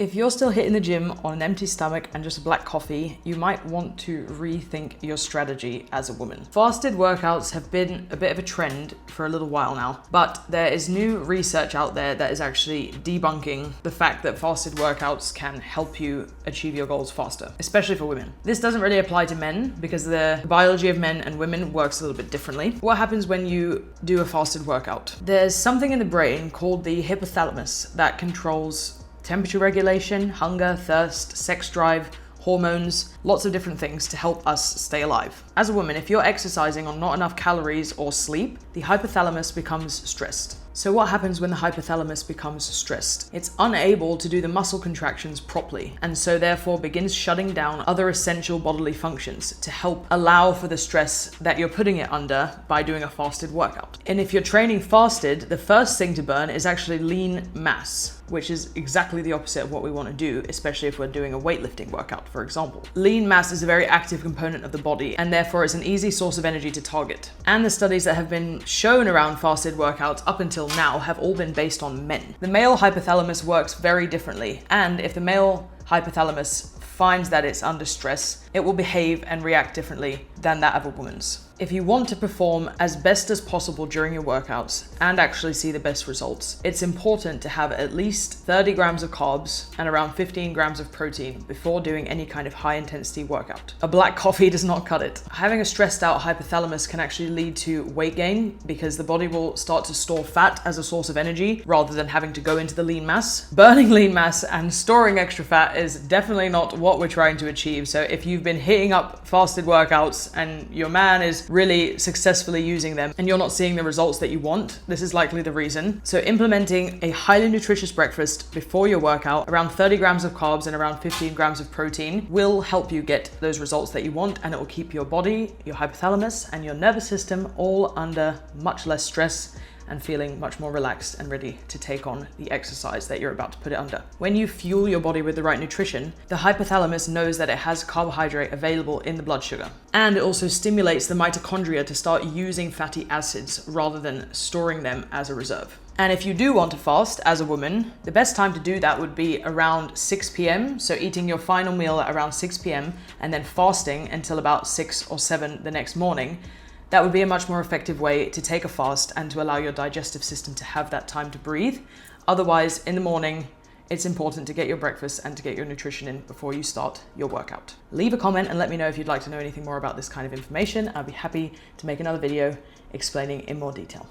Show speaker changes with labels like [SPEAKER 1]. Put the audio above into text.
[SPEAKER 1] If you're still hitting the gym on an empty stomach and just a black coffee, you might want to rethink your strategy as a woman. Fasted workouts have been a bit of a trend for a little while now, but there is new research out there that is actually debunking the fact that fasted workouts can help you achieve your goals faster, especially for women. This doesn't really apply to men because the biology of men and women works a little bit differently. What happens when you do a fasted workout? There's something in the brain called the hypothalamus that controls temperature regulation, hunger, thirst, sex drive, hormones, lots of different things to help us stay alive. As a woman, if you're exercising on not enough calories or sleep, the hypothalamus becomes stressed. So what happens when the hypothalamus becomes stressed? It's unable to do the muscle contractions properly, and so therefore begins shutting down other essential bodily functions to help allow for the stress that you're putting it under by doing a fasted workout. And if you're training fasted, the first thing to burn is actually lean mass, which is exactly the opposite of what we want to do, especially if we're doing a weightlifting workout, for example. Lean mass is a very active component of the body, and therefore is an easy source of energy to target. And the studies that have been shown around fasted workouts up until now have all been based on men. The male hypothalamus works very differently, and if the male hypothalamus finds that it's under stress, it will behave and react differently than that of a woman's. If you want to perform as best as possible during your workouts and actually see the best results, it's important to have at least 30 grams of carbs and around 15 grams of protein before doing any kind of high intensity workout. A black coffee does not cut it. Having a stressed out hypothalamus can actually lead to weight gain because the body will start to store fat as a source of energy rather than having to go into the lean mass. Burning lean mass and storing extra fat is definitely not what we're trying to achieve. So if you've been hitting up fasted workouts and your man is really successfully using them and you're not seeing the results that you want, this is likely the reason. So implementing a highly nutritious breakfast before your workout, around 30 grams of carbs and around 15 grams of protein, will help you get those results that you want, and it will keep your body, your hypothalamus, and your nervous system all under much less stress and feeling much more relaxed and ready to take on the exercise that you're about to put it under. When you fuel your body with the right nutrition, the hypothalamus knows that it has carbohydrate available in the blood sugar. And it also stimulates the mitochondria to start using fatty acids rather than storing them as a reserve. And if you do want to fast as a woman, the best time to do that would be around 6 p.m. So eating your final meal at around 6 p.m. and then fasting until about 6 or 7 the next morning. That would be a much more effective way to take a fast and to allow your digestive system to have that time to breathe. Otherwise, in the morning, it's important to get your breakfast and to get your nutrition in before you start your workout. Leave a comment and let me know if you'd like to know anything more about this kind of information. I'll be happy to make another video explaining in more detail.